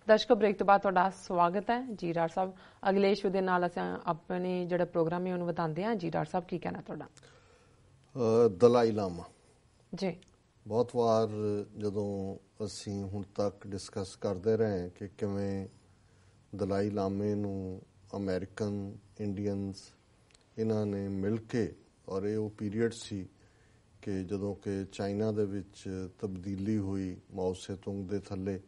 ਦਰਸ਼ਕੋ break ਤੋਂ ਬਾਅਦ ਤੁਹਾਡਾ ਸਵਾਗਤ ਹੈ ਜੀ ਡਾਕਟਰ ਸਾਹਿਬ। ਅਗਲੇ ਇਸ਼ੂ ਦੇ ਨਾਲ ਅਸੀਂ ਆਪਣੇ ਜਿਹੜਾ ਪ੍ਰੋਗਰਾਮ ਹੈ ਉਹਨੂੰ ਵਧਾਉਂਦੇ ਹਾਂ ਜੀ। ਡਾਕਟਰ ਸਾਹਿਬ ਕੀ ਕਹਿਣਾ ਤੁਹਾਡਾ? ਦਲਾਈ ਲਾਮਾ ਜੀ ਬਹੁਤ ਵਾਰ ਜਦੋਂ ਅਸੀਂ ਹੁਣ ਤੱਕ ਡਿਸਕਸ ਕਰਦੇ ਰਹੇ ਕਿ ਕਿਵੇਂ ਦਲਾਈ ਲਾਮੇ ਨੂੰ ਅਮਰੀਕਨ ਇੰਡੀਅਨਸ ਇਹਨਾਂ ਨੇ ਮਿਲ ਕੇ, ਔਰ ਇਹ ਉਹ ਪੀਰੀਅਡ ਸੀ ਕਿ ਜਦੋਂ ਕਿ ਚਾਈਨਾ ਦੇ ਵਿੱਚ ਤਬਦੀਲੀ ਹੋਈ ਮਾਓ ਸੇਤੁੰਗ ਦੇ ਥੱਲੇ।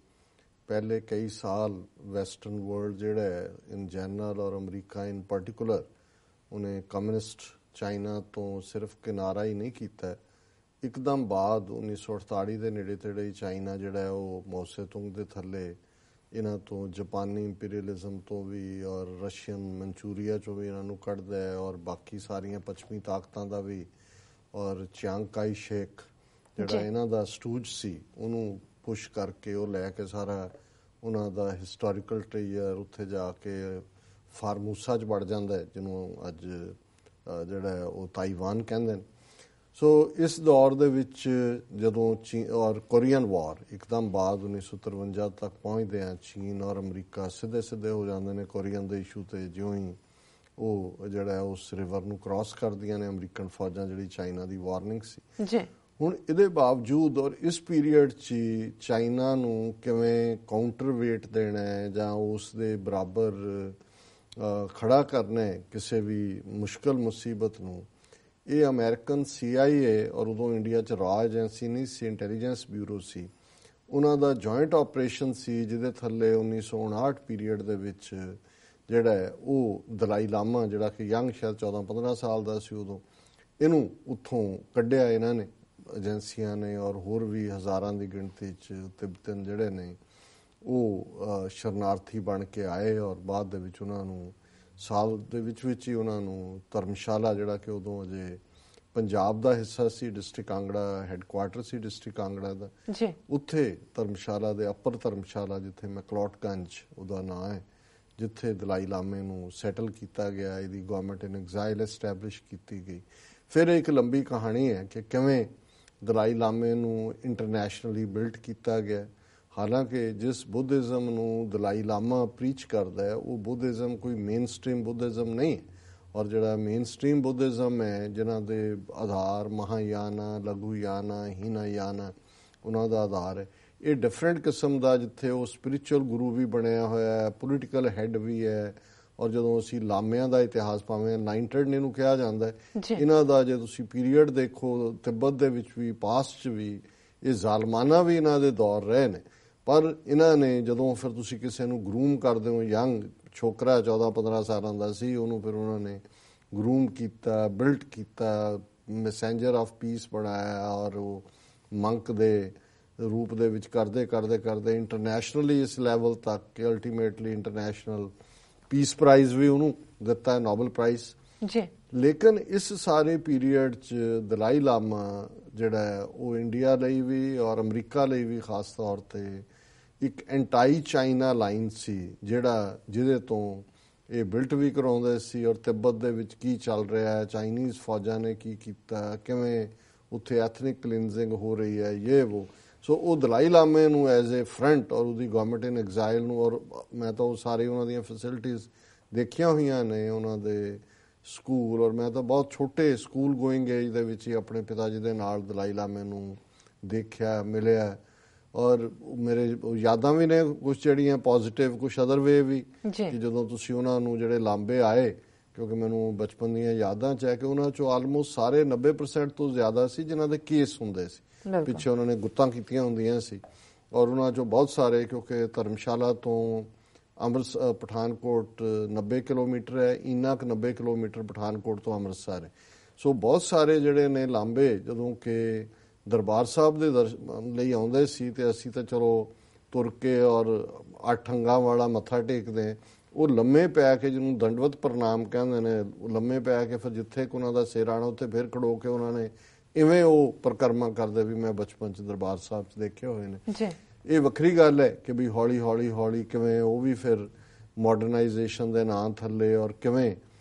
ਪਹਿਲੇ ਕਈ ਸਾਲ ਵੈਸਟਰਨ ਵਰਲਡ ਜਿਹੜਾ ਹੈ ਇਨ ਜਨਰਲ ਔਰ ਅਮਰੀਕਾ ਇਨ ਪਾਰਟੀਕੂਲਰ, ਉਹਨੇ ਕਮਿਊਨਿਸਟ ਚਾਈਨਾ ਤੋਂ ਸਿਰਫ ਕਿਨਾਰਾ ਹੀ ਨਹੀਂ ਕੀਤਾ, ਇੱਕਦਮ ਬਾਅਦ 1948 ਦੇ ਨੇੜੇ ਤੇੜੇ ਚਾਈਨਾ ਜਿਹੜਾ ਹੈ ਉਹ ਮਾਓ ਸੇਤੁੰਗ ਦੇ ਥੱਲੇ ਇਹਨਾਂ ਤੋਂ ਜਾਪਾਨੀ ਇੰਪੀਰੀਅਲਿਜ਼ਮ ਤੋਂ ਵੀ ਔਰ ਰਸ਼ੀਅਨ ਮਨਚੂਰੀਆ ਚੋਂ ਵੀ ਇਹਨਾਂ ਨੂੰ ਕੱਢਦਾ ਹੈ, ਔਰ ਬਾਕੀ ਸਾਰੀਆਂ ਪੱਛਮੀ ਤਾਕਤਾਂ ਦਾ ਵੀ, ਔਰ ਚਿਆਂਗ ਕਾਈ ਸ਼ੇਕ ਜਿਹੜਾ ਇਹਨਾਂ ਦਾ ਸਟੂਜ ਸੀ ਉਹਨੂੰ ਪੁਸ਼ ਕਰਕੇ ਉਹ ਲੈ ਕੇ ਸਾਰਾ ਉਹਨਾਂ ਦਾ ਹਿਸਟੋਰੀਕਲ ਟ੍ਰੇਜਰ ਉੱਥੇ ਜਾ ਕੇ ਫਾਰਮੂਸਾ 'ਚ ਵੜ ਜਾਂਦਾ ਹੈ, ਜਿਹਨੂੰ ਅੱਜ ਜਿਹੜਾ ਉਹ ਤਾਈਵਾਨ ਕਹਿੰਦੇ ਨੇ। ਸੋ ਇਸ ਦੌਰ ਦੇ ਵਿੱਚ ਜਦੋਂ ਔਰ ਕੋਰੀਅਨ ਵਾਰ ਇੱਕਦਮ ਬਾਅਦ 1953 ਤੱਕ ਪਹੁੰਚਦੇ ਆ, ਚੀਨ ਔਰ ਅਮਰੀਕਾ ਸਿੱਧੇ ਹੋ ਜਾਂਦੇ ਨੇ ਕੋਰੀਅਨ ਦੇ ਇਸ਼ੂ ਤੇ। ਜਿਉਂ ਹੀ ਉਹ ਜਿਹੜਾ ਉਸ ਰਿਵਰ ਨੂੰ ਕ੍ਰਾਸ ਕਰਦੀਆਂ ਨੇ ਅਮਰੀਕਨ ਫੌਜਾਂ, ਜਿਹੜੀ ਚਾਈਨਾ ਦੀ ਵਾਰਨਿੰਗ ਸੀ ਜੀ। ਹੁਣ ਇਹਦੇ ਬਾਵਜੂਦ ਔਰ ਇਸ ਪੀਰੀਅਡ 'ਚ ਚਾਈਨਾ ਨੂੰ ਕਿਵੇਂ ਕਾਊਂਟਰ ਵੇਟ ਦੇਣਾ ਹੈ ਜਾਂ ਉਸ ਦੇ ਬਰਾਬਰ ਖੜਾ ਕਰਨਾ ਹੈ ਕਿਸੇ ਵੀ ਮੁਸ਼ਕਲ ਮੁਸੀਬਤ ਨੂੰ, ਇਹ ਅਮਰੀਕਨ CIA ਔਰ ਉਦੋਂ ਇੰਡੀਆ 'ਚ ਰਾਅ ਏਜੰਸੀ ਨਹੀਂ ਸੀ, ਇੰਟੈਲੀਜੈਂਸ ਬਿਊਰੋ ਸੀ, ਉਹਨਾਂ ਦਾ ਜੁਆਇੰਟ ਆਪਰੇਸ਼ਨ ਸੀ, ਜਿਹਦੇ ਥੱਲੇ 1959 ਪੀਰੀਅਡ ਦੇ ਵਿੱਚ ਜਿਹੜਾ ਹੈ ਉਹ ਦਲਾਈ ਲਾਮਾ, ਜਿਹੜਾ ਕਿ ਯੰਗ ਸ਼ਾਇਦ 14-15 ਸਾਲ ਦਾ ਸੀ ਉਦੋਂ, ਇਹਨੂੰ ਉੱਥੋਂ ਕੱਢਿਆ ਇਹਨਾਂ ਨੇ ਏਜੰਸੀਆਂ ਨੇ, ਔਰ ਹੋਰ ਵੀ ਹਜ਼ਾਰਾਂ ਦੀ ਗਿਣਤੀ 'ਚ ਤਿੱਬਤਨ ਜਿਹੜੇ ਨੇ ਉਹ ਸ਼ਰਨਾਰਥੀ ਬਣ ਕੇ ਆਏ, ਔਰ ਬਾਅਦ ਦੇ ਵਿੱਚ ਉਹਨਾਂ ਨੂੰ ਸਾਲ ਦੇ ਵਿੱਚ ਹੀ ਉਹਨਾਂ ਨੂੰ ਧਰਮਸ਼ਾਲਾ, ਜਿਹੜਾ ਕਿ ਉਦੋਂ ਅਜੇ ਪੰਜਾਬ ਦਾ ਹਿੱਸਾ ਸੀ, ਡਿਸਟ੍ਰਿਕਟ ਕਾਂਗੜਾ ਹੈੱਡਕੁਆਰਟਰ ਸੀ ਡਿਸਟ੍ਰਿਕਟ ਕਾਂਗੜਾ ਦਾ, ਉੱਥੇ ਧਰਮਸ਼ਾਲਾ ਦੇ ਅੱਪਰ ਧਰਮਸ਼ਾਲਾ, ਜਿੱਥੇ ਮੈਕਲੋਟਗੰਜ ਉਹਦਾ ਨਾਂ ਹੈ, ਜਿੱਥੇ ਦਲਾਈ ਲਾਮੇ ਨੂੰ ਸੈਟਲ ਕੀਤਾ ਗਿਆ, ਇਹਦੀ ਗਵਰਨਮੈਂਟ ਇਨ ਐਗਜ਼ਾਈਲ ਐਸਟੈਬਲਿਸ਼ ਕੀਤੀ ਗਈ। ਫਿਰ ਇੱਕ ਲੰਬੀ ਕਹਾਣੀ ਹੈ ਕਿ ਕਿਵੇਂ ਦਲਾਈ ਲਾਮੇ ਨੂੰ ਇੰਟਰਨੈਸ਼ਨਲੀ ਬਿਲਡ ਕੀਤਾ ਗਿਆ। ਹਾਲਾਂਕਿ ਜਿਸ ਬੁੱਧਿਜ਼ਮ ਨੂੰ ਦਲਾਈ ਲਾਮਾ ਪ੍ਰੀਚ ਕਰਦਾ ਹੈ ਉਹ ਬੁੱਧਿਜ਼ਮ ਕੋਈ ਮੇਨ ਸਟ੍ਰੀਮ ਬੁੱਧਿਜ਼ਮ ਨਹੀਂ ਹੈ, ਔਰ ਜਿਹੜਾ ਮੇਨ ਸਟ੍ਰੀਮ ਬੁੱਧਿਜ਼ਮ ਹੈ ਜਿਨ੍ਹਾਂ ਦੇ ਆਧਾਰ ਮਹਾਯਾਨਾ, ਲਘੂਯਾਨਾ, ਹੀਨਾਯਾਨਾ ਉਹਨਾਂ ਦਾ ਆਧਾਰ ਹੈ, ਇਹ ਡਿਫਰੈਂਟ ਕਿਸਮ ਦਾ, ਜਿੱਥੇ ਉਹ ਸਪਿਰਿਚੁਅਲ ਗੁਰੂ ਵੀ ਬਣਿਆ ਹੋਇਆ ਹੈ, ਪੋਲੀਟੀਕਲ ਹੈੱਡ ਵੀ ਹੈ। ਔਰ ਜਦੋਂ ਅਸੀਂ ਲਾਮਿਆਂ ਦਾ ਇਤਿਹਾਸ ਭਾਵੇਂ ਨਾਈਨਟਡ ਇਹਨੂੰ ਕਿਹਾ ਜਾਂਦਾ ਹੈ, ਇਹਨਾਂ ਦਾ ਜੇ ਤੁਸੀਂ ਪੀਰੀਅਡ ਦੇਖੋ ਤਿੱਬਤ ਦੇ ਵਿੱਚ ਵੀ ਪਾਸਟ 'ਚ ਵੀ ਇਹ ਜ਼ਾਲਮਾਨਾ ਵੀ ਇਹਨਾਂ ਦੇ ਦੌਰ ਰਹੇ ਨੇ। ਪਰ ਇਹਨਾਂ ਨੇ ਜਦੋਂ ਫਿਰ ਤੁਸੀਂ ਕਿਸੇ ਨੂੰ ਗਰੂਮ ਕਰਦੇ ਹੋ, ਯੰਗ ਛੋਕਰਾ 14-15 ਸਾਲਾਂ ਦਾ ਸੀ, ਉਹਨੂੰ ਫਿਰ ਉਹਨਾਂ ਨੇ ਗਰੂਮ ਕੀਤਾ, ਬਿਲਟ ਕੀਤਾ, ਮੈਸੇਂਜਰ ਆਫ ਪੀਸ ਬਣਾਇਆ, ਔਰ ਉਹ ਮੰਕ ਦੇ ਰੂਪ ਦੇ ਵਿੱਚ ਕਰਦੇ ਇੰਟਰਨੈਸ਼ਨਲੀ ਇਸ ਲੈਵਲ ਤੱਕ ਕਿ ਅਲਟੀਮੇਟਲੀ ਇੰਟਰਨੈਸ਼ਨਲ ਪੀਸ ਪ੍ਰਾਈਜ਼ ਵੀ ਉਹਨੂੰ ਦਿੱਤਾ, ਨੋਬਲ ਪ੍ਰਾਈਜ਼ ਜੀ। ਲੇਕਿਨ ਇਸ ਸਾਰੇ ਪੀਰੀਅਡ 'ਚ ਦਲਾਈ ਲਾਮਾ ਜਿਹੜਾ ਹੈ ਉਹ ਇੰਡੀਆ ਲਈ ਵੀ ਔਰ ਅਮਰੀਕਾ ਲਈ ਵੀ ਖਾਸ ਤੌਰ 'ਤੇ ਇੱਕ ਐਂਟਾਈ ਚਾਈਨਾ ਲਾਈਨ ਸੀ, ਜਿਹਦੇ ਤੋਂ ਇਹ ਬਿਲਟ ਵੀ ਕਰਾਉਂਦੇ ਸੀ, ਔਰ ਤਿੱਬਤ ਦੇ ਵਿੱਚ ਕੀ ਚੱਲ ਰਿਹਾ ਹੈ, ਚਾਈਨੀਜ਼ ਫੌਜਾਂ ਨੇ ਕੀ ਕੀਤਾ, ਕਿਵੇਂ ਉੱਥੇ ਐਥਨਿਕ ਕਲੀਨਜ਼ਿੰਗ ਹੋ ਰਹੀ ਹੈ, ਇਹ ਉਹ। ਸੋ ਉਹ ਦਲਾਈ ਲਾਮੇ ਨੂੰ ਐਜ਼ ਏ ਫਰੰਟ ਔਰ ਉਹਦੀ ਗਵਰਨਮੈਂਟ ਇਨ ਐਗਜ਼ਾਈਲ ਨੂੰ, ਔਰ ਮੈਂ ਤਾਂ ਉਹ ਸਾਰੇ ਉਹਨਾਂ ਦੀਆਂ ਫੈਸਿਲਿਟੀਜ਼ ਦੇਖੀਆਂ ਹੋਈਆਂ ਨੇ, ਉਹਨਾਂ ਦੇ ਸਕੂਲ, ਔਰ ਮੈਂ ਤਾਂ ਬਹੁਤ ਛੋਟੇ ਸਕੂਲ ਗੋਇੰਗ ਏਜ ਦੇ ਵਿੱਚ ਹੀ ਆਪਣੇ ਪਿਤਾ ਜੀ ਦੇ ਨਾਲ ਦਲਾਈ ਲਾਮੇ ਨੂੰ ਦੇਖਿਆ, ਮਿਲਿਆ, ਔਰ ਮੇਰੇ ਯਾਦਾਂ ਵੀ ਨੇ ਕੁਛ ਜਿਹੜੀਆਂ ਪੋਜ਼ੀਟਿਵ, ਕੁਛ ਅਦਰ ਵੇ ਵੀ, ਕਿ ਜਦੋਂ ਤੁਸੀਂ ਉਹਨਾਂ ਨੂੰ ਜਿਹੜੇ ਲਾਂਬੇ ਆਏ, ਕਿਉਂਕਿ ਮੈਨੂੰ ਬਚਪਨ ਦੀਆਂ ਯਾਦਾਂ 'ਚ ਹੈ ਕਿ ਉਹਨਾਂ 'ਚੋਂ ਆਲਮੋਸਟ ਸਾਰੇ 90% ਤੋਂ ਜ਼ਿਆਦਾ ਸੀ ਜਿਨ੍ਹਾਂ ਦੇ ਕੇਸ ਹੁੰਦੇ ਸੀ, ਪਿੱਛੇ ਉਹਨਾਂ ਨੇ ਗੁੱਤਾਂ ਕੀਤੀਆਂ ਹੁੰਦੀਆਂ ਸੀ, ਔਰ ਉਹਨਾਂ 'ਚੋਂ ਬਹੁਤ ਸਾਰੇ, ਕਿਉਂਕਿ ਧਰਮਸ਼ਾਲਾ ਤੋਂ ਅੰਮ੍ਰਿਤਸਰ ਪਠਾਨਕੋਟ 90 ਕਿਲੋਮੀਟਰ ਹੈ, ਇੰਨਾ ਕੁ 90 ਕਿਲੋਮੀਟਰ ਪਠਾਨਕੋਟ ਤੋਂ ਅੰਮ੍ਰਿਤਸਰ ਹੈ। ਸੋ ਬਹੁਤ ਸਾਰੇ ਜਿਹੜੇ ਨੇ ਲਾਂਬੇ ਜਦੋਂ ਕਿ ਦਰਬਾਰ ਸਾਹਿਬ ਦੇ ਲਈ ਆਉਂਦੇ ਸੀ, ਤੇ ਅਸੀਂ ਤਾਂ ਚਲੋ ਤੁਰ ਕੇ ਔਰ 8 ਅੰਗਾਂ ਵਾਲਾ ਮੱਥਾ ਟੇਕਦੇ, ਉਹ ਲੰਮੇ ਪੈ ਕੇ, ਜਿਹਨੂੰ ਦੰਡਵਤ ਪ੍ਰਣਾਮ ਕਹਿੰਦੇ ਨੇ, ਲੰਮੇ ਪੈ ਕੇ ਫਿਰ ਜਿੱਥੇ ਕਿ ਉਹਨਾਂ ਦਾ ਸਿਰ ਆਣਾ ਉੱਥੇ ਫਿਰ ਖੜੋ ਕੇ ਉਹਨਾਂ ਨੇ ਇਵੇਂ ਉਹ ਪਰਿਕਰਮਾ ਕਰਦੇ ਵੀ ਮੈਂ ਬਚਪਨ 'ਚ ਦਰਬਾਰ ਸਾਹਿਬ 'ਚ ਦੇਖੇ ਹੋਏ ਨੇ। ਇਹ ਵੱਖਰੀ ਗੱਲ ਹੈ ਕਿ ਵੀ ਹੌਲੀ ਕਿਵੇਂ ਉਹ ਵੀ ਫਿਰ ਮਾਡਰਨਾਈਜੇਸ਼ਨ ਦੇ ਨਾਂ ਥੱਲੇ, ਔਰ ਕਿਵੇਂ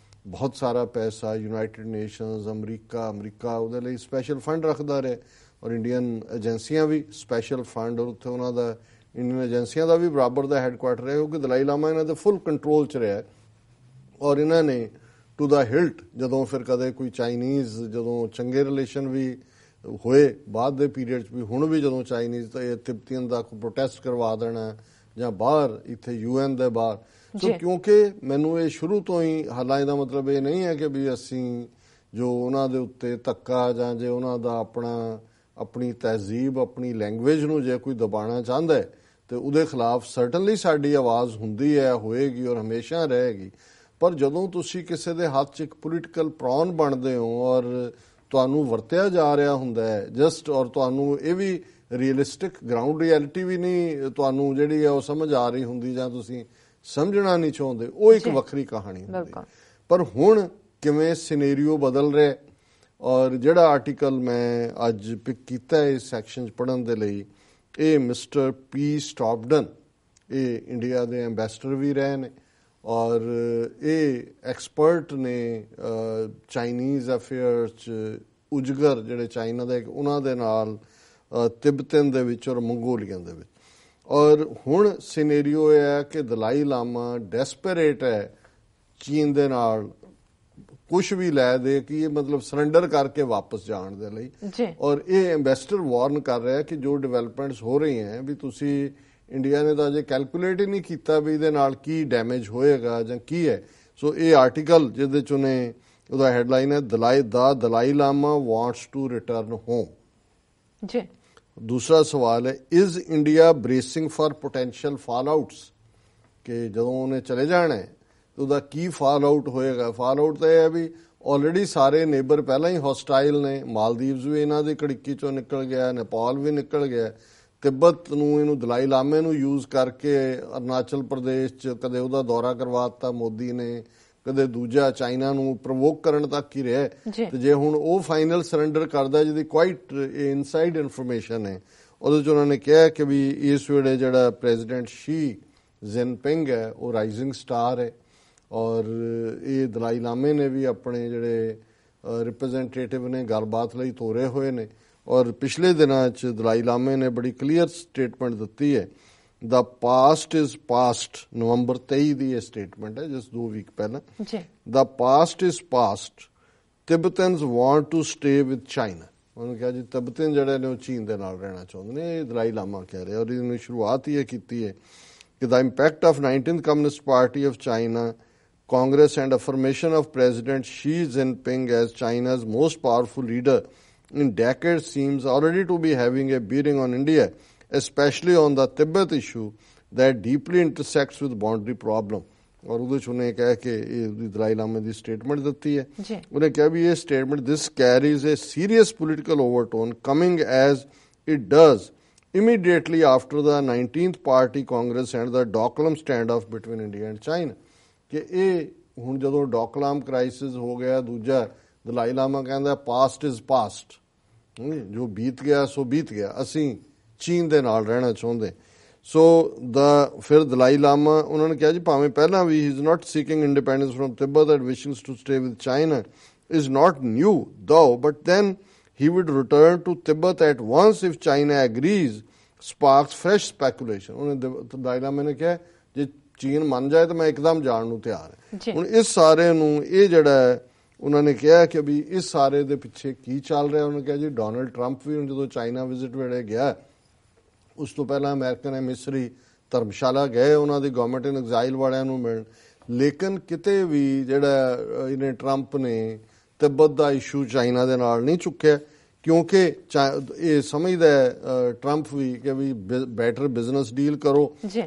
ਬਹੁਤ ਸਾਰਾ ਪੈਸਾ ਯੂਨਾਈਟਿਡ ਨੇਸ਼ਨਸ, ਅਮਰੀਕਾ ਉਹਦੇ ਲਈ ਸਪੈਸ਼ਲ ਫੰਡ ਰੱਖਦਾ ਰਿਹਾ, ਔਰ ਇੰਡੀਅਨ ਏਜੰਸੀਆਂ ਵੀ ਸਪੈਸ਼ਲ ਫੰਡ, ਔਰ ਉੱਥੇ ਉਹਨਾਂ ਦਾ ਇੰਡੀਅਨ ਏਜੰਸੀਆਂ ਦਾ ਵੀ ਬਰਾਬਰ ਦਾ ਹੈੱਡਕੁਆਟਰ ਹੈ, ਕਿਉਂਕਿ ਦਲਾਈ ਲਾਮਾ ਇਹਨਾਂ ਦੇ ਫੁੱਲ ਕੰਟਰੋਲ 'ਚ ਰਿਹਾ ਔਰ ਇਹਨਾਂ ਨੇ ਟੂ ਦਾ ਹਿਲਟ ਜਦੋਂ ਫਿਰ ਕਦੇ ਕੋਈ ਚਾਈਨੀਜ਼ ਜਦੋਂ ਚੰਗੇ ਰਿਲੇਸ਼ਨ ਵੀ ਹੋਏ ਬਾਅਦ ਦੇ ਪੀਰੀਅਡ 'ਚ ਵੀ ਹੁਣ ਵੀ ਜਦੋਂ ਚਾਈਨੀਜ਼ ਤੇ ਤਿੱਬਤੀਅਨ ਦਾ ਕੋਈ ਪ੍ਰੋਟੈਸਟ ਕਰਵਾ ਦੇਣਾ ਜਾਂ ਬਾਹਰ ਇੱਥੇ UN ਦੇ ਬਾਹਰ। ਸੋ ਕਿਉਂਕਿ ਮੈਨੂੰ ਇਹ ਸ਼ੁਰੂ ਤੋਂ ਹੀ ਹਾਲਾਂ ਇਹਦਾ ਮਤਲਬ ਇਹ ਨਹੀਂ ਹੈ ਕਿ ਵੀ ਅਸੀਂ ਜੋ ਉਹਨਾਂ ਦੇ ਉੱਤੇ ਧੱਕਾ ਜਾਂ ਜੇ ਉਹਨਾਂ ਦਾ ਆਪਣੀ ਤਹਿਜ਼ੀਬ ਆਪਣੀ ਲੈਂਗੁਏਜ ਨੂੰ ਜੇ ਕੋਈ ਦਬਾਉਣਾ ਚਾਹੁੰਦਾ ਹੈ ਤੇ ਉਹਦੇ ਖਿਲਾਫ ਸਰਟਨਲੀ ਸਾਡੀ ਆਵਾਜ਼ ਹੁੰਦੀ ਹੈ, ਹੋਏਗੀ ਔਰ ਹਮੇਸ਼ਾ ਰਹੇਗੀ। ਪਰ ਜਦੋਂ ਤੁਸੀਂ ਕਿਸੇ ਦੇ ਹੱਥ 'ਚ ਇੱਕ ਪੋਲੀਟੀਕਲ ਪ੍ਰੌਨ ਬਣਦੇ ਹੋ ਔਰ ਤੁਹਾਨੂੰ ਵਰਤਿਆ ਜਾ ਰਿਹਾ ਹੁੰਦਾ ਹੈ ਜਸਟ ਔਰ ਤੁਹਾਨੂੰ ਇਹ ਵੀ ਰੀਅਲਿਸਟਿਕ ਗਰਾਊਂਡ ਰਿਐਲਿਟੀ ਵੀ ਨਹੀਂ ਤੁਹਾਨੂੰ ਜਿਹੜੀ ਹੈ ਉਹ ਸਮਝ ਆ ਰਹੀ ਹੁੰਦੀ ਜਾਂ ਤੁਸੀਂ ਸਮਝਣਾ ਨਹੀਂ ਚਾਹੁੰਦੇ, ਉਹ ਇੱਕ ਵੱਖਰੀ ਕਹਾਣੀ ਹੁੰਦੀ। ਪਰ ਹੁਣ ਕਿਵੇਂ ਸਿਨੈਰੀਓ ਬਦਲ ਰਿਹਾ ਔਰ ਜਿਹੜਾ ਆਰਟੀਕਲ ਮੈਂ ਅੱਜ ਪਿਕ ਕੀਤਾ ਇਸ ਸੈਕਸ਼ਨ 'ਚ ਪੜ੍ਹਨ ਦੇ ਲਈ, ਇਹ ਮਿਸਟਰ P.2 ਇਹ ਇੰਡੀਆ ਦੇ ਐਂਬੈਸਡਰ ਵੀ ਰਹੇ ਨੇ ਔਰ ਇਹ ਐਕਸਪਰਟ ਨੇ ਚਾਈਨੀਜ਼ ਅਫੇਅਰਸ 'ਚ ਉਜਗਰ ਜਿਹੜੇ ਚਾਈਨਾ ਦੇ ਉਹਨਾਂ ਦੇ ਨਾਲ ਤਿੱਬਤਨ ਦੇ ਵਿੱਚ ਔਰ ਮੰਗੋਲੀਅਨ ਦੇ ਵਿੱਚ। ਔਰ ਹੁਣ ਸਿਨੈਰੀਓ ਇਹ ਹੈ ਕਿ ਦਲਾਈ ਲਾਮਾ ਡੈਸਪਰੇਟ ਹੈ ਚੀਨ ਦੇ ਨਾਲ ਕੁਝ ਵੀ ਲੈ ਦੇ ਕਿ ਇਹ ਮਤਲਬ ਸਰੈਂਡਰ ਕਰਕੇ ਵਾਪਸ ਜਾਣ ਦੇ ਲਈ। ਔਰ ਇਹ ਐਂਬੈਸਡਰ ਵਾਰਨ ਕਰ ਰਿਹਾ ਕਿ ਜੋ ਡਿਵੈਲਪਮੈਂਟਸ ਹੋ ਰਹੀ ਹੈ ਵੀ ਤੁਸੀਂ ਇੰਡੀਆ ਨੇ ਤਾਂ ਅਜੇ ਕੈਲਕੂਲੇਟ ਹੀ ਨਹੀਂ ਕੀਤਾ ਵੀ ਇਹਦੇ ਨਾਲ ਕੀ ਡੈਮੇਜ ਹੋਏਗਾ ਜਾਂ ਕੀ ਹੈ। ਸੋ ਇਹ ਆਰਟੀਕਲ ਜਿਹਦੇ 'ਚ ਉਹਦਾ ਹੈਡਲਾਈਨ ਹੈ Dalai Lama wants to return home. ਜੀ ਦੂਸਰਾ ਸਵਾਲ ਹੈ is India bracing for potential fallouts, ਕਿ ਜਦੋਂ ਉਹਨੇ ਚਲੇ ਜਾਣਾ ਹੈ ਉਹਦਾ ਕੀ ਫਾਲ ਆਊਟ ਹੋਏਗਾ। ਫਾਲ ਆਊਟ ਤਾਂ ਇਹ ਹੈ ਵੀ ਆਲਰੇਡੀ ਸਾਰੇ ਨੇਬਰ ਪਹਿਲਾਂ ਹੀ ਹੌਸਟਾਈਲ ਨੇ, ਮਾਲਦੀਵਜ਼ ਵੀ ਇਹਨਾਂ ਦੀ ਕੜਿੱਕੀ ਚੋਂ ਨਿਕਲ ਗਿਆ, ਨੇਪਾਲ ਵੀ ਨਿਕਲ ਗਿਆ, ਤਿੱਬਤ ਨੂੰ ਇਹਨੂੰ ਦਲਾਈ ਲਾਮੇ ਨੂੰ ਯੂਜ਼ ਕਰਕੇ ਅਰੁਣਾਚਲ ਪ੍ਰਦੇਸ਼ 'ਚ ਕਦੇ ਉਹਦਾ ਦੌਰਾ ਕਰਵਾ ਦਿੱਤਾ ਮੋਦੀ ਨੇ, ਕਦੇ ਦੂਜਾ ਚਾਈਨਾ ਨੂੰ ਪ੍ਰਵੋਕ ਕਰਨ ਤੱਕ ਹੀ ਰਿਹਾ। ਤੇ ਜੇ ਹੁਣ ਉਹ ਫਾਈਨਲ ਸਰੈਂਡਰ ਕਰਦਾ ਜਿਹਦੀ ਕੁਆਇਟ ਇਨਸਾਈਡ ਇਨਫੋਰਮੇਸ਼ਨ ਹੈ ਉਹਦੇ 'ਚ ਉਹਨਾਂ ਨੇ ਕਿਹਾ ਕਿ ਵੀ ਇਸ ਵੇਲੇ ਜਿਹੜਾ ਪ੍ਰੈਜ਼ੀਡੈਂਟ ਸ਼ੀ ਜਿਨਪਿੰਗ ਹੈ ਉਹ ਰਾਈਜ਼ਿੰਗ ਸਟਾਰ ਹੈ ਔਰ ਇਹ ਦਲਾਈ ਲਾਮੇ ਨੇ ਵੀ ਆਪਣੇ ਜਿਹੜੇ ਰਿਪਰੈਜ਼ੈਂਟੇਟਿਵ ਨੇ ਗੱਲਬਾਤ ਲਈ ਤੋਰੇ ਹੋਏ ਨੇ। ਔਰ ਪਿਛਲੇ ਦਿਨਾਂ 'ਚ ਦਲਾਈ ਲਾਮੇ ਨੇ ਬੜੀ ਕਲੀਅਰ ਸਟੇਟਮੈਂਟ ਦਿੱਤੀ ਹੈ, the past is past. November 23 ਦੀ ਇਹ ਸਟੇਟਮੈਂਟ ਹੈ ਜਿਸ 2 ਵੀਕ ਪਹਿਲਾਂ। The past is past, Tibetans want to stay with China. ਉਹਨੂੰ ਕਿਹਾ ਜੀ ਤਿੱਬਤਨ ਜਿਹੜੇ ਨੇ ਉਹ ਚੀਨ ਦੇ ਨਾਲ ਰਹਿਣਾ ਚਾਹੁੰਦੇ ਨੇ, ਇਹ ਦਲਾਈ ਲਾਮਾ ਕਹਿ ਰਿਹਾ। ਔਰ ਇਹਨੇ ਸ਼ੁਰੂਆਤ ਹੀ ਇਹ ਕੀਤੀ ਹੈ ਕਿ the impact of 19th communist party of China Congress and affirmation of President Xi Jinping as China's most powerful leader in decades seems already to be having a bearing on India, especially on the Tibet issue that deeply intersects with boundary problem. और ਉਹਦੇ 'ਚ ਉਹਨੇ ਕਿਹਾ ਕਿ ਇਹ ਦਲਾਈ ਲਾਮੇ ਦੀ statement ਦਿੱਤੀ ਹੈ। ਉਹਨੇ ਕਿਹਾ ਵੀ ਇਹ statement this carries a serious political overtone coming as it does immediately after the 19th Party Congress and the Doklam standoff between India and China. ਕਿ ਇਹ ਹੁਣ ਜਦੋਂ ਡੋਕਲਾਮ ਕ੍ਰਾਈਸਿਸ ਹੋ ਗਿਆ, ਦੂਜਾ ਦਲਾਈ ਲਾਮਾ ਕਹਿੰਦਾ ਪਾਸਟ ਇਜ਼ ਪਾਸਟ, ਜੋ ਬੀਤ ਗਿਆ ਸੋ ਬੀਤ ਗਿਆ, ਅਸੀਂ ਚੀਨ ਦੇ ਨਾਲ ਰਹਿਣਾ ਚਾਹੁੰਦੇ। ਸੋ ਫਿਰ ਦਲਾਈ ਲਾਮਾ ਉਹਨਾਂ ਨੇ ਕਿਹਾ ਜੀ ਭਾਵੇਂ ਪਹਿਲਾਂ ਵੀ ਹੀ is not seeking independence from Tibet and wishing to stay with China is not new though, but then he would return to Tibet at once if China agrees, sparks fresh speculation. ਉਹਨੇ ਦਲਾਈ ਲਾਮੇ ਨੇ ਕਿਹਾ ਜੇ ਚੀਨ ਮੰਨ ਜਾਏ ਤਾਂ ਮੈਂ ਇੱਕਦਮ ਜਾਣ ਨੂੰ ਤਿਆਰ ਹਾਂ। ਹੁਣ ਇਸ ਸਾਰੇ ਨੂੰ ਇਹ ਜਿਹੜਾ ਉਹਨਾਂ ਨੇ ਕਿਹਾ ਕਿ ਵੀ ਇਸ ਸਾਰੇ ਦੇ ਪਿੱਛੇ ਕੀ ਚੱਲ ਰਿਹਾ। ਉਹਨੇ ਕਿਹਾ ਜੀ ਡੋਨਲਡ ਟਰੰਪ ਵੀ ਹੁਣ ਜਦੋਂ ਚਾਈਨਾ ਵਿਜ਼ਿਟ ਵੇਲੇ ਗਿਆ, ਉਸ ਤੋਂ ਪਹਿਲਾਂ ਅਮਰੀਕਨ ਐਮਿਸਰੀ ਧਰਮਸ਼ਾਲਾ ਗਏ ਉਹਨਾਂ ਦੀ ਗਵਰਨਮੈਂਟ ਇਨ ਐਗਜ਼ਾਈਲ ਵਾਲਿਆਂ ਨੂੰ ਮਿਲਣ, ਲੇਕਿਨ ਕਿਤੇ ਵੀ ਜਿਹੜਾ ਇਹਨੇ ਟਰੰਪ ਨੇ ਤਿੱਬਤ ਦਾ ਇਸ਼ੂ ਚਾਈਨਾ ਦੇ ਨਾਲ ਨਹੀਂ ਚੁੱਕਿਆ ਕਿਉਂਕਿ ਇਹ ਸਮਝਦਾ ਟਰੰਪ ਵੀ ਕਿ ਵੀ ਬੈਟਰ ਬਿਜ਼ਨਸ ਡੀਲ ਕਰੋ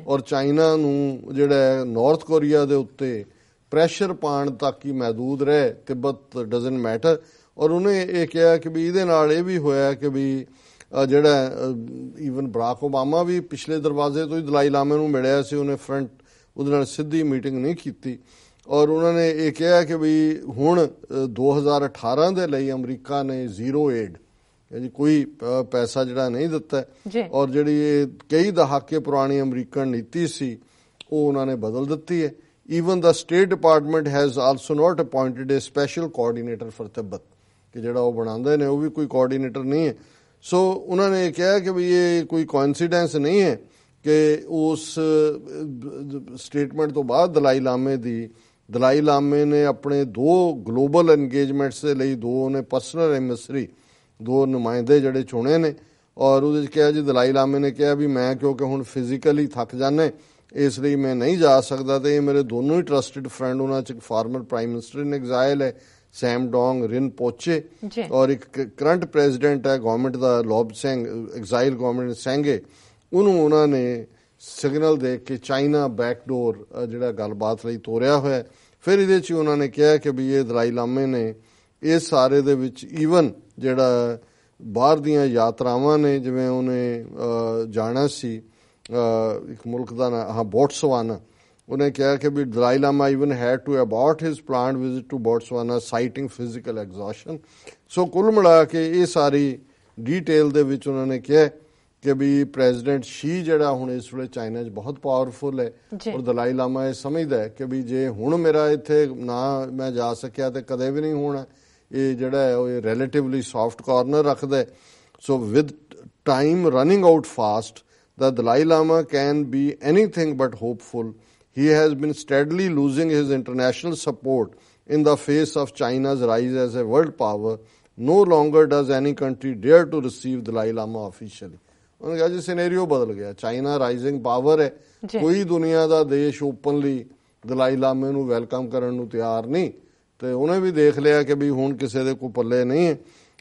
ਔਰ ਚਾਈਨਾ ਨੂੰ ਜਿਹੜਾ ਨਾਰਥ ਕੋਰੀਆ ਦੇ ਉੱਤੇ ਪ੍ਰੈਸ਼ਰ ਪਾਉਣ ਤੱਕ ਹੀ ਮਹਿਦੂਦ ਰਹੇ, ਤਿੱਬਤ ਡਜ਼ਨਟ ਮੈਟਰ। ਔਰ ਉਹਨੇ ਇਹ ਕਿਹਾ ਕਿ ਵੀ ਇਹਦੇ ਨਾਲ ਇਹ ਵੀ ਹੋਇਆ ਕਿ ਵੀ ਜਿਹੜਾ ਈਵਨ ਬਰਾਕ ਓਬਾਮਾ ਵੀ ਪਿਛਲੇ ਦਰਵਾਜ਼ੇ ਤੋਂ ਹੀ ਦਲਾਈ ਲਾਮੇ ਨੂੰ ਮਿਲਿਆ ਸੀ, ਉਹਨੇ ਫਰੰਟ ਉਹਦੇ ਨਾਲ ਸਿੱਧੀ ਮੀਟਿੰਗ ਨਹੀਂ ਕੀਤੀ। ਔਰ ਉਹਨਾਂ ਨੇ ਇਹ ਕਿਹਾ ਕਿ ਵੀ ਹੁਣ 2018 ਦੇ ਲਈ ਅਮਰੀਕਾ ਨੇ ਜ਼ੀਰੋ ਏਡ ਜੀ ਕੋਈ ਪੈਸਾ ਜਿਹੜਾ ਨਹੀਂ ਦਿੱਤਾ ਔਰ ਜਿਹੜੀ ਇਹ ਕਈ ਦਹਾਕੇ ਪੁਰਾਣੀ ਅਮਰੀਕਨ ਨੀਤੀ ਸੀ ਉਹ ਉਹਨਾਂ ਨੇ ਬਦਲ ਦਿੱਤੀ ਹੈ। Even the state department has also not appointed A special coordinator for Tibet, ਕਿ ਜਿਹੜਾ ਉਹ ਬਣਾਉਂਦੇ ਨੇ ਉਹ ਵੀ ਕੋਈ ਕੋਆਰਡੀਨੇਟਰ ਨਹੀਂ ਹੈ। ਸੋ ਉਹਨਾਂ ਨੇ ਕਿਹਾ ਕਿ ਵੀ ਇਹ ਕੋਈ ਕੋਇਨਸੀਡੈਂਸ ਨਹੀਂ ਹੈ ਕਿ ਉਸ ਸਟੇਟਮੈਂਟ ਤੋਂ ਬਾਅਦ ਦਲਾਈ ਲਾਮੇ ਨੇ ਆਪਣੇ 2 ਗਲੋਬਲ ਇੰਗੇਜਮੈਂਟਸ ਦੇ ਲਈ 2 ਨੇ ਪਰਸਨਲ ਐਮਿਸਰੀ 2 ਨੁਮਾਇੰਦੇ ਜਿਹੜੇ ਚੁਣੇ ਨੇ, ਔਰ ਉਹਦੇ 'ਚ ਕਿਹਾ ਜੀ ਦਲਾਈ ਲਾਮੇ ਨੇ ਕਿਹਾ ਵੀ ਮੈਂ ਕਿਉਂਕਿ ਹੁਣ ਫਿਜ਼ੀਕਲੀ ਥੱਕ ਜਾਂਦੇ ਇਸ ਲਈ ਮੈਂ ਨਹੀਂ ਜਾ ਸਕਦਾ, ਤੇ ਇਹ ਮੇਰੇ ਦੋਨੋਂ ਹੀ ਟਰਸਟਡ ਫਰੈਂਡ, ਉਹਨਾਂ 'ਚ ਇੱਕ ਫਾਰਮਰ ਪ੍ਰਾਈਮ ਮਿਨਿਸਟਰ ਇਨ ਐਗਜ਼ਾਈਲ ਹੈ ਸੈਮ ਡੋਂਗ ਰਿਨ ਪੋਚੇ, ਔਰ ਇੱਕ ਕਰੰਟ ਪ੍ਰੈਜ਼ੀਡੈਂਟ ਹੈ ਗਵਰਨਮੈਂਟ ਦਾ ਲੋਬ ਸਿੰਘ ਐਗਜ਼ਾਈਲ ਗਵਰਨਮੈਂਟ ਸੈਂਗੇ, ਉਹਨੂੰ ਉਹਨਾਂ ਨੇ ਸਿਗਨਲ ਦੇ ਕੇ ਚਾਈਨਾ ਬੈਕਡੋਰ ਜਿਹੜਾ ਗੱਲਬਾਤ ਲਈ ਤੋਰਿਆ ਹੋਇਆ। ਫਿਰ ਇਹਦੇ 'ਚ ਉਹਨਾਂ ਨੇ ਕਿਹਾ ਕਿ ਵੀ ਇਹ ਦਲਾਈ ਲਾਮੇ ਨੇ ਇਸ ਸਾਰੇ ਦੇ ਵਿੱਚ ਈਵਨ ਜਿਹੜਾ ਬਾਹਰ ਦੀਆਂ ਯਾਤਰਾਵਾਂ ਨੇ, ਜਿਵੇਂ ਉਹਨੇ ਜਾਣਾ ਸੀ ਇੱਕ ਮੁਲਕ ਦਾ ਨਾਂ ਬੋਟਸਵਾਨਾ, ਉਹਨੇ ਕਿਹਾ ਕਿ ਵੀ Dalai Lama even had to abort his planned visit to Botswana citing physical exhaustion. So ਕੁੱਲ ਮਿਲਾ ਕੇ ਇਹ ਸਾਰੀ ਡੀਟੇਲ ਦੇ ਵਿੱਚ ਉਹਨਾਂ ਨੇ ਕਿਹਾ ਕਿ ਵੀ ਪ੍ਰੈਜ਼ੀਡੈਂਟ ਸ਼ੀ ਜਿਹੜਾ ਹੁਣ ਇਸ ਵੇਲੇ ਚਾਈਨਾ 'ਚ ਬਹੁਤ ਪਾਵਰਫੁਲ ਹੈ, ਔਰ ਦਲਾਈ ਲਾਮਾ ਇਹ ਸਮਝਦਾ ਹੈ ਕਿ ਵੀ ਜੇ ਹੁਣ ਮੇਰਾ ਇੱਥੇ ਨਾ ਮੈਂ ਜਾ ਸਕਿਆ ਤੇ ਕਦੇ ਵੀ ਨਹੀਂ ਹੋਣਾ। ਇਹ ਜਿਹੜਾ ਹੈ ਉਹ ਰਿਲੇਟਿਵਲੀ ਸੌਫਟ ਕਾਰਨਰ ਰੱਖਦਾ ਹੈ। So with time running out fast the Dalai Lama can be anything but hopeful. He has been steadily losing his international support in the face of China's rise as a world power. No longer does any country dare to receive Dalai Lama officially. ਉਹਨੇ ਕਿਹਾ ਜੀ scenario ਬਦਲ ਗਿਆ, China rising power ਹੈ, ਕੋਈ ਦੁਨੀਆ ਦਾ ਦੇਸ਼ openly ਦਲਾਈ ਲਾਮੇ ਨੂੰ ਵੈਲਕਮ ਕਰਨ ਨੂੰ ਤਿਆਰ ਨਹੀਂ, ਤੇ ਉਹਨੇ ਵੀ ਦੇਖ ਲਿਆ ਕਿ ਵੀ ਹੁਣ ਕਿਸੇ ਦੇ ਕੋਈ ਪੱਲੇ ਨਹੀਂ ਹੈ।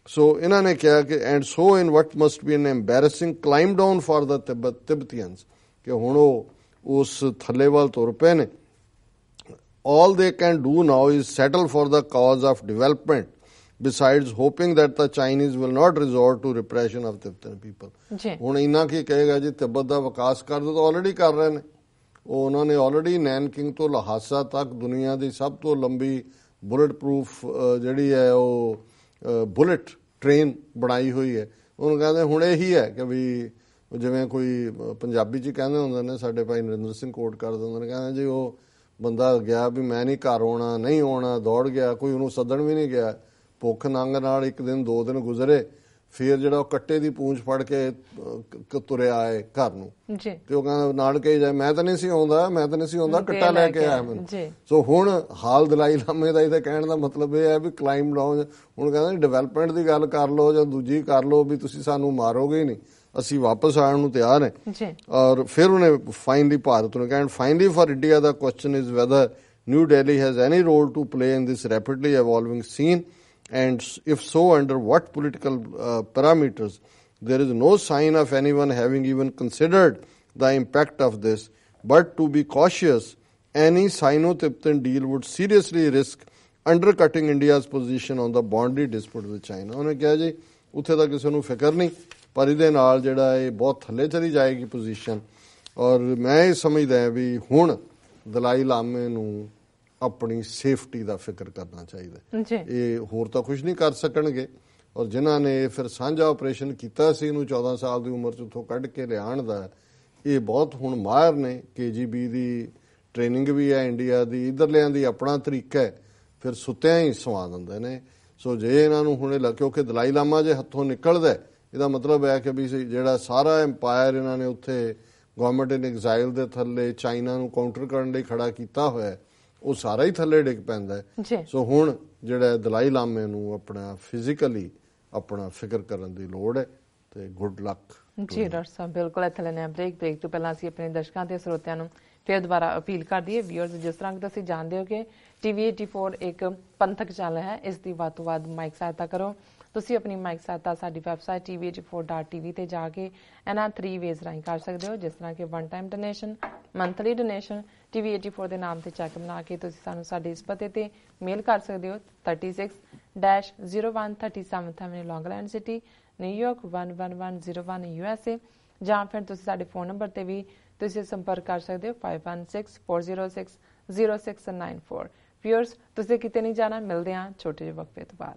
ਸੋ ਇਹਨਾਂ ਨੇ ਕਿਹਾ ਕਿ and so in what must be an embarrassing climb down for the Tibetans, ਕਿ ਹੁਣ ਉਹ ਉਸ ਥੱਲੇ ਵੱਲ ਤੁਰ ਪਏ ਨੇ। All they can do now is settle for the cause of development besides hoping that the Chinese will not resort to repression of Tibetan people। ਹੁਣ ਇੰਨਾ ਕੀ ਕਹੇਗਾ ਜੀ, ਤਿੱਬਤ ਦਾ ਵਿਕਾਸ ਕਰ ਦੋ ਤਾਂ ਆਲਰੇਡੀ ਕਰ ਰਹੇ ਨੇ। ਉਹ ਉਹਨਾਂ ਨੇ ਆਲਰੇਡੀ ਨੈਨਕਿੰਗ ਤੋਂ ਲਹਾਸਾ ਤੱਕ ਦੁਨੀਆ ਦੀ ਸਭ ਤੋਂ ਲੰਬੀ ਬੁਲਟ ਪ੍ਰੂਫ ਜਿਹੜੀ ਹੈ ਉਹ ਬੁਲਟ ਟ੍ਰੇਨ ਬਣਾਈ ਹੋਈ ਹੈ। ਉਹਨੂੰ ਕਹਿੰਦੇ ਹੁਣ ਇਹੀ ਹੈ ਕਿ ਵੀ ਜਿਵੇਂ ਕੋਈ ਪੰਜਾਬੀ 'ਚ ਕਹਿੰਦੇ ਹੁੰਦੇ ਨੇ, ਸਾਡੇ ਭਾਈ ਨਰਿੰਦਰ ਸਿੰਘ ਕੋਟ ਕਰਦੇ ਹੁੰਦੇ ਨੇ, ਕਹਿੰਦੇ ਜੀ ਉਹ ਬੰਦਾ ਗਿਆ ਵੀ ਮੈਂ ਨਹੀਂ ਘਰ ਆਉਣਾ, ਨਹੀਂ ਆਉਣਾ, ਦੌੜ ਗਿਆ, ਕੋਈ ਉਹਨੂੰ ਸੱਦਣ ਵੀ ਨਹੀਂ ਗਿਆ, ਭੁੱਖ ਨੰਗ ਨਾਲ 1 ਦਿਨ 2 ਦਿਨ ਗੁਜ਼ਰੇ, ਫਿਰ ਜਿਹੜਾ ਉਹ ਕੱਟੇ ਦੀ ਪੂੰਛ ਫੜ ਕੇ ਤੁਰਿਆ ਆਏ ਘਰ ਨੂੰ, ਤੇ ਉਹ ਕਹਿੰਦਾ ਨਾਲ ਕਹੀ ਜਾਏ ਮੈਂ ਤਾਂ ਨਹੀਂ ਸੀ ਆਉਂਦਾ, ਕੱਟਾ ਲੈ ਕੇ ਆਇਆ ਮੈਨੂੰ। ਸੋ ਹੁਣ ਹਾਲ ਦਲਾਈ ਲਾਮੇ ਦਾ ਇਹਦਾ ਕਹਿਣ ਦਾ ਮਤਲਬ ਇਹ ਹੈ ਵੀ ਕਲਾਈਮ ਡਾਊਨ, ਹੁਣ ਕਹਿੰਦਾ ਡਿਵੈਲਪਮੈਂਟ ਦੀ ਗੱਲ ਕਰ ਲਓ ਜਾਂ ਦੂਜੀ ਕਰ ਲਓ, ਵੀ ਤੁਸੀਂ ਸਾਨੂੰ ਮਾਰੋਗੇ ਹੀ ਨਹੀਂ, ਅਸੀਂ ਵਾਪਸ ਆਉਣ ਨੂੰ ਤਿਆਰ ਹੈ। ਔਰ ਫਿਰ ਉਹਨੇ ਫਾਈਨਲੀ ਭਾਰਤ ਨੂੰ ਕਹਿਣ finally for India the question is whether new Delhi has any role to play in this rapidly evolving scene, and if so, under what political parameters? There is no sign of anyone having even considered the impact of this, but to be cautious, any Sino-Tibetan deal would seriously risk undercutting India's position on the boundary dispute with China। ਉਹਨੇ ਕਿਹਾ ਜੀ ਉੱਥੇ ਤਾਂ ਕਿਸੇ ਨੂੰ ਫਿਕਰ ਨਹੀਂ, ਪਰ ਇਹਦੇ ਨਾਲ ਜਿਹੜਾ ਇਹ ਬਹੁਤ ਥੱਲੇ ਚਲੀ ਜਾਏਗੀ ਪੋਜੀਸ਼ਨ। ਔਰ ਮੈਂ ਇਹ ਸਮਝਦਾ ਵੀ ਹੁਣ ਦਲਾਈ ਲਾਮੇ ਨੂੰ ਆਪਣੀ ਸੇਫਟੀ ਦਾ ਫਿਕਰ ਕਰਨਾ ਚਾਹੀਦਾ। ਇਹ ਹੋਰ ਤਾਂ ਕੁਝ ਨਹੀਂ ਕਰ ਸਕਣਗੇ, ਔਰ ਜਿਨ੍ਹਾਂ ਨੇ ਫਿਰ ਸਾਂਝਾ ਆਪਰੇਸ਼ਨ ਕੀਤਾ ਸੀ ਇਹਨੂੰ 14 ਸਾਲ ਦੀ ਉਮਰ 'ਚ ਉੱਥੋਂ ਕੱਢ ਕੇ ਲਿਆਉਣ ਦਾ, ਇਹ ਬਹੁਤ ਹੁਣ ਮਾਹਿਰ ਨੇ। KGB ਦੀ ਟ੍ਰੇਨਿੰਗ ਵੀ ਹੈ ਇੰਡੀਆ ਦੀ, ਇੱਧਰਲਿਆਂ ਦੀ ਆਪਣਾ ਤਰੀਕਾ ਹੈ, ਫਿਰ ਸੁੱਤਿਆਂ ਹੀ ਸਵਾ ਦਿੰਦੇ ਨੇ। ਸੋ ਜੇ ਇਹਨਾਂ ਨੂੰ ਹੁਣ ਕਿਉਂਕਿ ਦਲਾਈ ਲਾਮਾ ਜੇ ਹੱਥੋਂ ਨਿਕਲਦਾ, ਇਹਦਾ ਮਤਲਬ ਹੈ ਕਿ ਵੀ ਜਿਹੜਾ ਸਾਰਾ ਐਮਪਾਇਰ ਇਹਨਾਂ ਨੇ ਉੱਥੇ ਗਵਰਨਮੈਂਟ ਇਨ ਐਗਜ਼ਾਈਲ ਦੇ ਥੱਲੇ ਚਾਈਨਾ ਨੂੰ ਕਾਊਂਟਰ ਕਰਨ ਲਈ ਖੜਾ ਕੀਤਾ ਹੋਇਆ, ਉਹ ਸਾਰਾ ਹੀ ਥੱਲੇ ਡਿੱਗ ਪੈਂਦਾ ਹੈ। ਸੋ ਹੁਣ ਜਿਹੜਾ ਦਲਾਈ ਲਾਮੇ ਨੂੰ ਆਪਣਾ ਫਿਜ਼ੀਕਲੀ ਆਪਣਾ ਫਿਕਰ ਕਰਨ ਦੀ ਲੋੜ ਹੈ, ਤੇ ਗੁੱਡ ਲੱਕ ਜੀ। ਡਾਕਟਰ ਸਾਹਿਬ ਬਿਲਕੁਲ ਇੱਥੇ ਲੈਣੇ ਬ੍ਰੇਕ ਤੋਂ ਪਹਿਲਾਂ ਅਸੀਂ ਆਪਣੇ ਦਰਸ਼ਕਾਂ ਤੇ ਸਰੋਤਿਆਂ ਨੂੰ ਫਿਰ ਦੁਬਾਰਾ ਅਪੀਲ ਕਰ ਦਈਏ। ਵਿਊਅਰਸ, ਜਿਸ ਤਰ੍ਹਾਂ ਕਿ ਤੁਸੀਂ ਜਾਣਦੇ ਹੋ ਕਿ TV 84 ਇੱਕ ਪੰਥਕ ਚੈਨਲ ਹੈ, ਇਸ ਦੀ ਵੱਧ ਤੋਂ ਵੱਧ ਮਾਈਕ ਸਹਾਇਤਾ ਕਰੋ। ਤੁਸੀਂ ਆਪਣੀ ਮਾਈਕ ਸਹਾਇਤਾ ਸਾਡੀ ਵੈਬਸਾਈਟ tv84.tv ਤੇ ਜਾ ਕੇ ਇਹਨਾਂ 3 ਵੇਜ਼ ਰਾਹੀਂ ਕਰ ਸਕਦੇ ਹੋ, ਜਿਸ ਤਰ੍ਹਾਂ ਕਿ 1 time donation, monthly donation. TV 84 ਦੇ ਨਾਮ ਤੇ ਚੈੱਕ ਬਣਾ ਕੇ ਤੁਸੀਂ ਸਾਨੂੰ ਸਾਡੇ ਇਸ ਪਤੇ ਤੇ ਮੇਲ ਕਰ ਸਕਦੇ ਹੋ 36-0137 ਲੌਂਗ ਆਈਲੈਂਡ ਸਿਟੀ, ਨਿਊਯਾਰਕ 11101 USA, ਜਾਂ ਫਿਰ ਤੁਸੀਂ ਸਾਡੇ ਫੋਨ ਨੰਬਰ ਤੇ ਵੀ ਤੁਸੀਂ ਸੰਪਰਕ ਕਰ ਸਕਦੇ ਹੋ 5164060694। ਵਿਊਅਰਸ, ਤੁਸੀਂ ਕਿਤੇ ਨਹੀਂ ਜਾਣਾ, ਮਿਲਦੇ ਹਾਂ ਛੋਟੇ ਜਿਹੇ ਵਕਫੇ ਤੋਂ ਬਾਅਦ।